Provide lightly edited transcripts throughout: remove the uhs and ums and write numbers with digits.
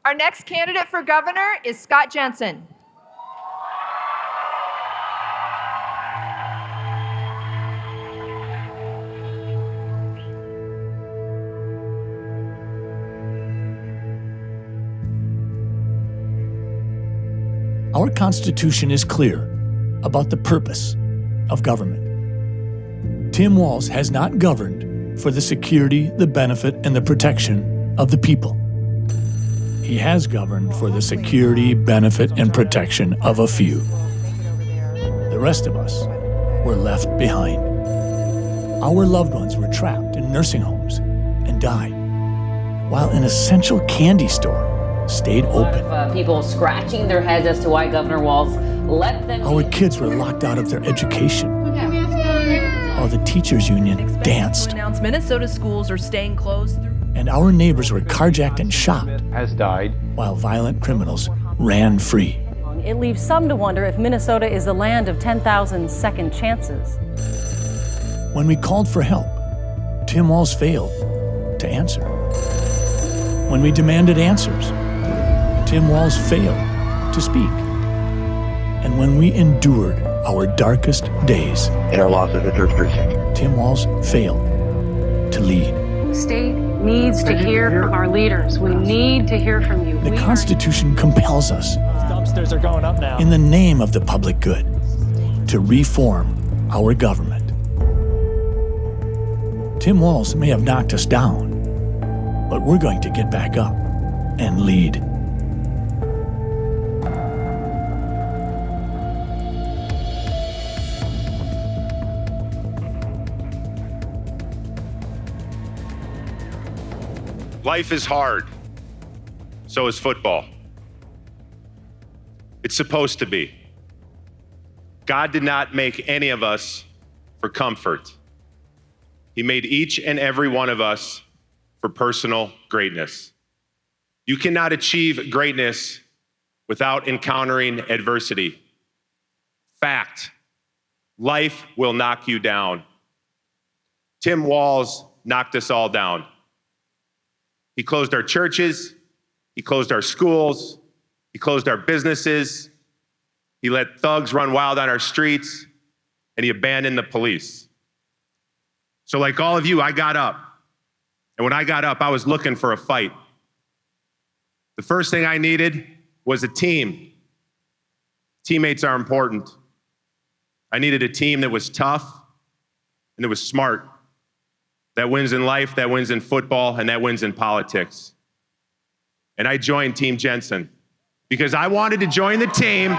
Our next candidate for governor is Scott Jensen. Our Constitution is clear about the purpose of government. Tim Walz has not governed for the security, the benefit, and the protection of the people. He has governed for the security, benefit, and protection of a few. The rest of us were left behind. Our loved ones were trapped in nursing homes and died, while an essential candy store stayed open. People scratching their heads as to why Governor Walz let them. Our kids were locked out of their education, while the teachers union danced. Announced Minnesota schools are staying closed. And our neighbors were carjacked and shot, has died, while violent criminals ran free. It leaves some to wonder if Minnesota is the land of 10,000 second chances. When we called for help, Tim Walz failed to answer. When we demanded answers, Tim Walz failed to speak. And when we endured our darkest days, in our loss of the third precinct, Tim Walz failed to lead. The state needs to hear from our leaders. We need to hear from you. The Constitution compels us, dumpsters are going up now, in the name of the public good, to reform our government. Tim Walz may have knocked us down, but we're going to get back up and lead. Life is hard. So is football. It's supposed to be. God did not make any of us for comfort. He made each and every one of us for personal greatness. You cannot achieve greatness without encountering adversity. Fact, life will knock you down. Tim Walz knocked us all down. He closed our churches, he closed our schools, he closed our businesses, he let thugs run wild on our streets, and he abandoned the police. So like all of you, I got up. And when I got up, I was looking for a fight. The first thing I needed was a team. Teammates are important. I needed a team that was tough and that was smart. That wins in life, that wins in football, and that wins in politics. And I joined Team Jensen because I wanted to join the team.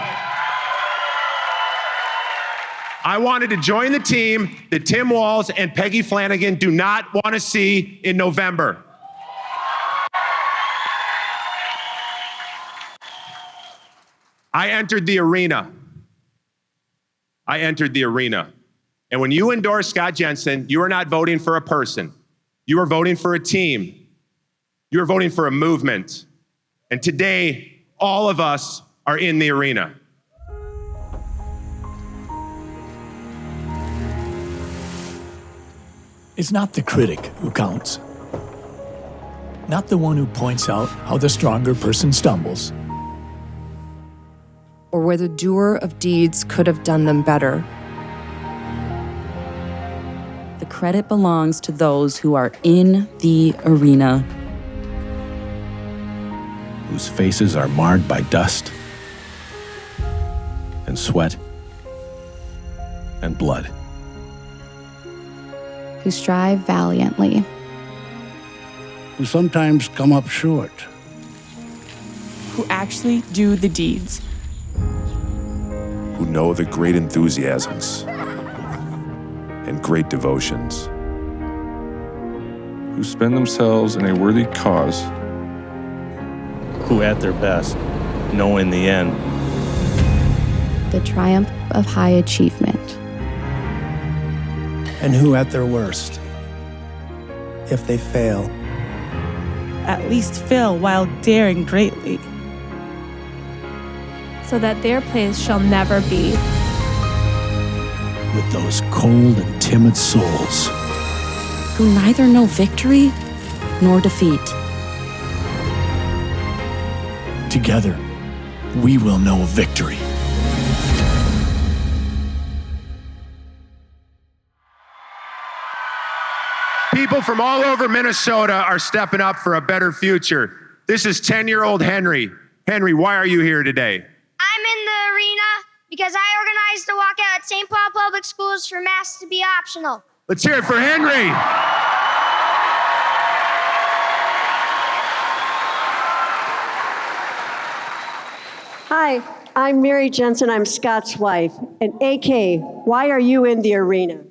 I wanted to join the team that Tim Walz and Peggy Flanagan do not want to see in November. I entered the arena. And when you endorse Scott Jensen, you are not voting for a person. You are voting for a team. You are voting for a movement. And today, all of us are in the arena. It's not the critic who counts. Not the one who points out how the stronger person stumbles. Or where the doer of deeds could have done them better. The credit belongs to those who are in the arena. Whose faces are marred by dust and sweat and blood. Who strive valiantly. Who sometimes come up short. Who actually do the deeds. Who know the great enthusiasms and great devotions. Who spend themselves in a worthy cause. Who at their best know in the end the triumph of high achievement. And who at their worst, if they fail, at least fail while daring greatly, so that their place shall never be. With those cold and timid souls who neither know victory nor defeat. Together, we will know victory. People from all over Minnesota are stepping up for a better future. This is 10-year-old Henry. Henry, why are you here today? I'm in the arena because I organized a walkout at St. Paul Public Schools for masks to be optional. Let's hear it for Henry. Hi, I'm Mary Jensen. I'm Scott's wife. And AK, why are you in the arena?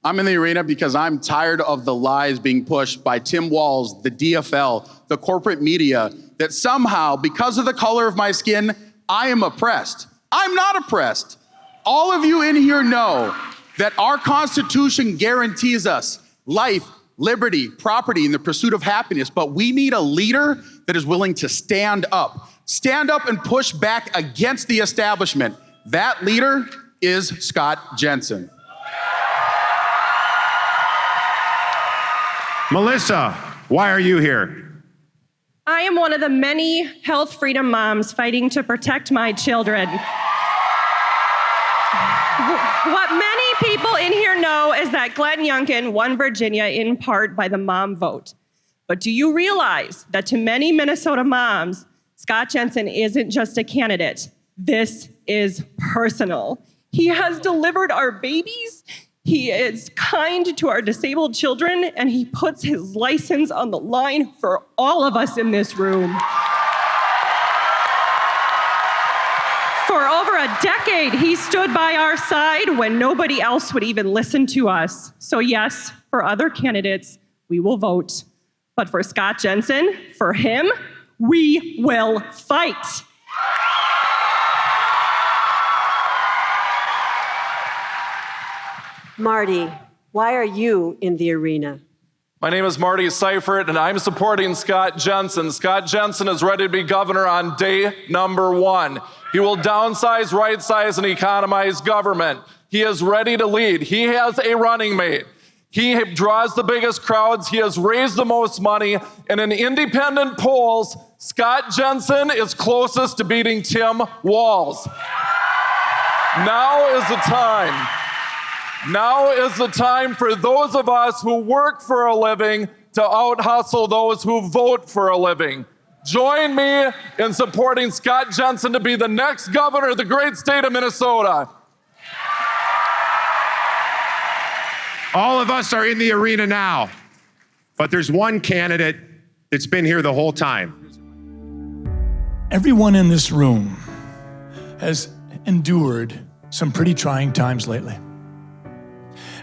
I'm in the arena because I'm tired of the lies being pushed by Tim Walz, the DFL, the corporate media, that somehow, because of the color of my skin, I am oppressed. I'm not oppressed. All of you in here know that our Constitution guarantees us life, liberty, property, and the pursuit of happiness, but we need a leader that is willing to stand up and push back against the establishment. That leader is Scott Jensen. Melissa, why are you here? I am one of the many health freedom moms fighting to protect my children. What many people in here know is that Glenn Youngkin won Virginia in part by the mom vote. But do you realize that to many Minnesota moms, Scott Jensen isn't just a candidate. This is personal. He has delivered our babies. He is kind to our disabled children, and he puts his license on the line for all of us in this room. For over a decade, he stood by our side when nobody else would even listen to us. So yes, for other candidates, we will vote. But for Scott Jensen, for him, we will fight. Marty, why are you in the arena? My name is Marty Seifert, and I'm supporting Scott Jensen. Scott Jensen is ready to be governor on day number 1. He will downsize, right-size, and economize government. He is ready to lead. He has a running mate. He draws the biggest crowds. He has raised the most money. And in independent polls, Scott Jensen is closest to beating Tim Walz. Now is the time. Now is the time for those of us who work for a living to out-hustle those who vote for a living. Join me in supporting Scott Jensen to be the next governor of the great state of Minnesota. All of us are in the arena now, but there's one candidate that's been here the whole time. Everyone in this room has endured some pretty trying times lately.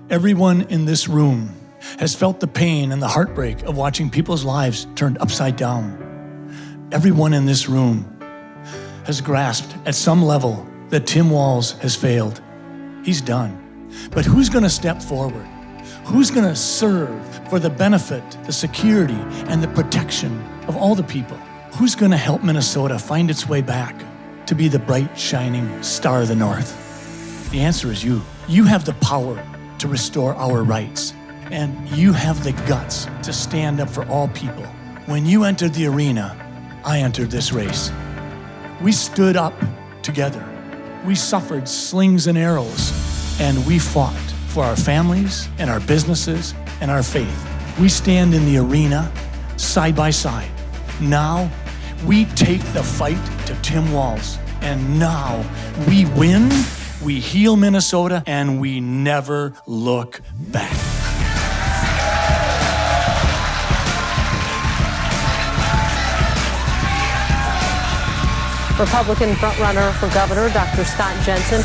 Everyone in this room has felt the pain and the heartbreak of watching people's lives turned upside down. Everyone in this room has grasped at some level that Tim Walz has failed. He's done. But who's going to step forward? Who's going to serve for the benefit, the security, and the protection of all the people? Who's going to help Minnesota find its way back to be the bright, shining star of the North? The answer is you. You have the power to restore our rights, and you have the guts to stand up for all people. When you entered the arena, I entered this race. We stood up together. We suffered slings and arrows, and we fought for our families and our businesses and our faith. We stand in the arena side by side. Now, we take the fight to Tim Walz, and now we win, we heal Minnesota, and we never look back. Republican frontrunner for governor, Dr. Scott Jensen.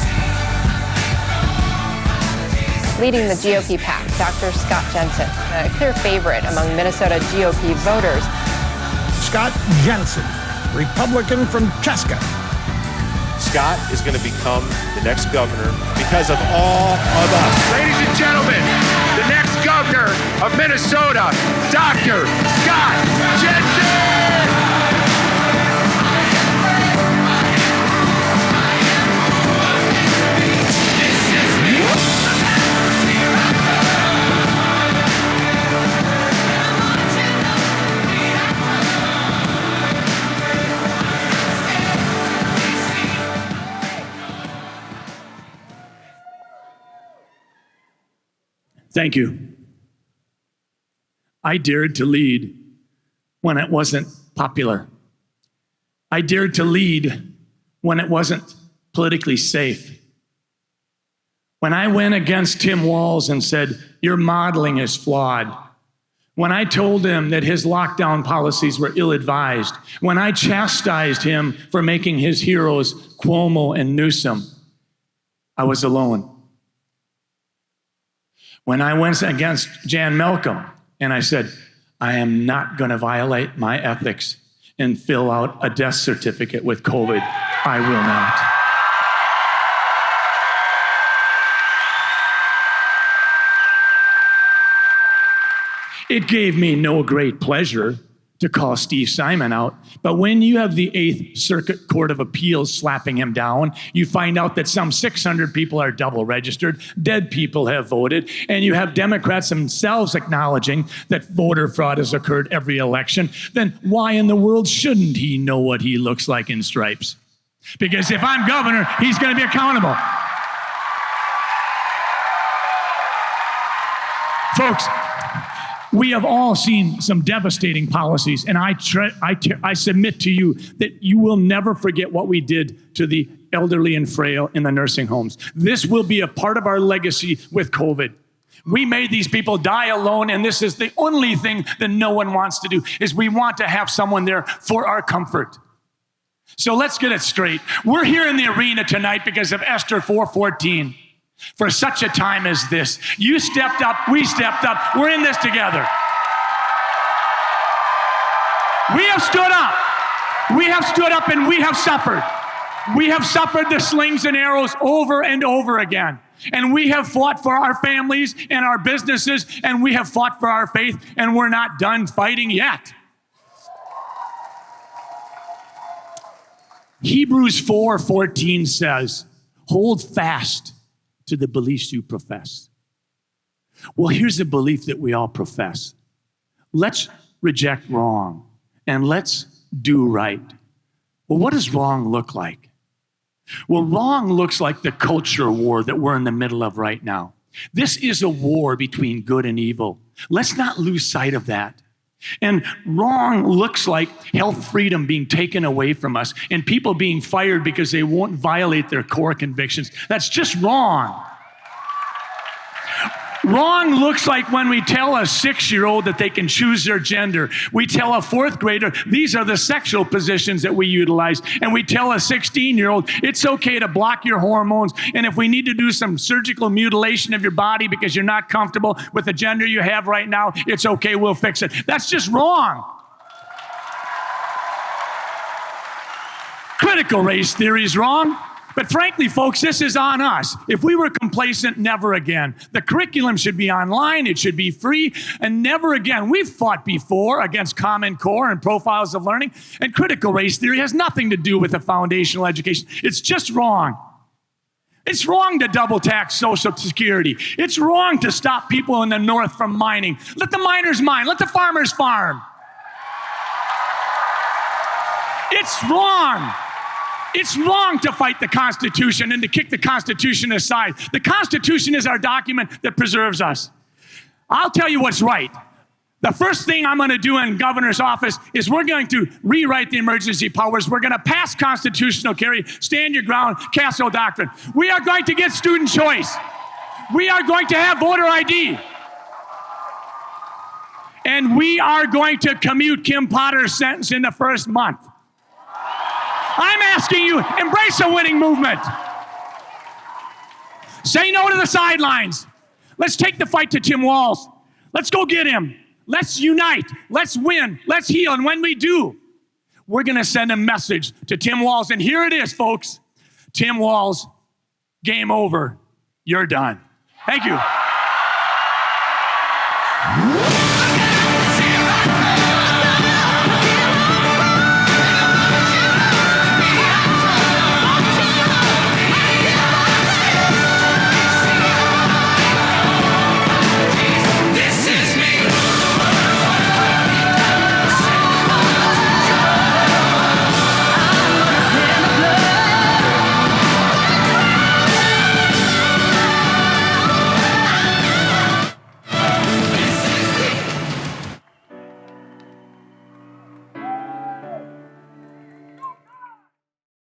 Leading the GOP pack, Dr. Scott Jensen, a clear favorite among Minnesota GOP voters. Scott Jensen, Republican from Chaska. Scott is going to become the next governor because of all of us. Ladies and gentlemen, the next governor of Minnesota, Dr. Scott Jensen! Thank you. I dared to lead when it wasn't popular. I dared to lead when it wasn't politically safe. When I went against Tim Walz and said, your modeling is flawed. When I told him that his lockdown policies were ill-advised. When I chastised him for making his heroes Cuomo and Newsom, I was alone. When I went against Jan Malcolm and I said, I am not going to violate my ethics and fill out a death certificate with COVID, I will not. It gave me no great pleasure to call Steve Simon out, but when you have the 8th Circuit Court of Appeals slapping him down, you find out that some 600 people are double registered, dead people have voted, and you have Democrats themselves acknowledging that voter fraud has occurred every election, then why in the world shouldn't he know what he looks like in stripes? Because if I'm governor, he's going to be accountable. Folks, we have all seen some devastating policies, and I submit to you that you will never forget what we did to the elderly and frail in the nursing homes. This will be a part of our legacy with COVID. We made these people die alone, and this is the only thing that no one wants to do, is we want to have someone there for our comfort. So let's get it straight. We're here in the arena tonight because of Esther 4:14. For such a time as this, you stepped up, we stepped up, we're in this together. We have stood up. We have stood up and we have suffered. We have suffered the slings and arrows over and over again. And we have fought for our families and our businesses, and we have fought for our faith, and we're not done fighting yet. Hebrews 4:14 says, hold fast to the beliefs you profess. Well, here's a belief that we all profess. Let's reject wrong and let's do right. Well, what does wrong look like? Well, wrong looks like the culture war that we're in the middle of right now. This is a war between good and evil. Let's not lose sight of that. And wrong looks like health freedom being taken away from us and people being fired because they won't violate their core convictions. That's just wrong. Wrong looks like when we tell a 6-year-old that they can choose their gender. We tell a 4th grader, these are the sexual positions that we utilize. And we tell a 16-year-old, it's okay to block your hormones. And if we need to do some surgical mutilation of your body because you're not comfortable with the gender you have right now, it's okay, we'll fix it. That's just wrong. Critical race theory is wrong. But frankly, folks, this is on us. If we were complacent, never again. The curriculum should be online, it should be free, and never again. We've fought before against Common Core and profiles of learning, and critical race theory has nothing to do with the foundational education. It's just wrong. It's wrong to double tax Social Security. It's wrong to stop people in the North from mining. Let the miners mine, let the farmers farm. It's wrong. It's wrong to fight the Constitution and to kick the Constitution aside. The Constitution is our document that preserves us. I'll tell you what's right. The first thing I'm going to do in governor's office is we're going to rewrite the emergency powers. We're going to pass constitutional carry, stand your ground, Castro Doctrine. We are going to get student choice. We are going to have voter ID. And we are going to commute Kim Potter's sentence in the first month. I'm asking you, embrace a winning movement. Say no to the sidelines. Let's take the fight to Tim Walz. Let's go get him. Let's unite. Let's win. Let's heal. And when we do, we're going to send a message to Tim Walz. And here it is, folks. Tim Walz, game over. You're done. Thank you.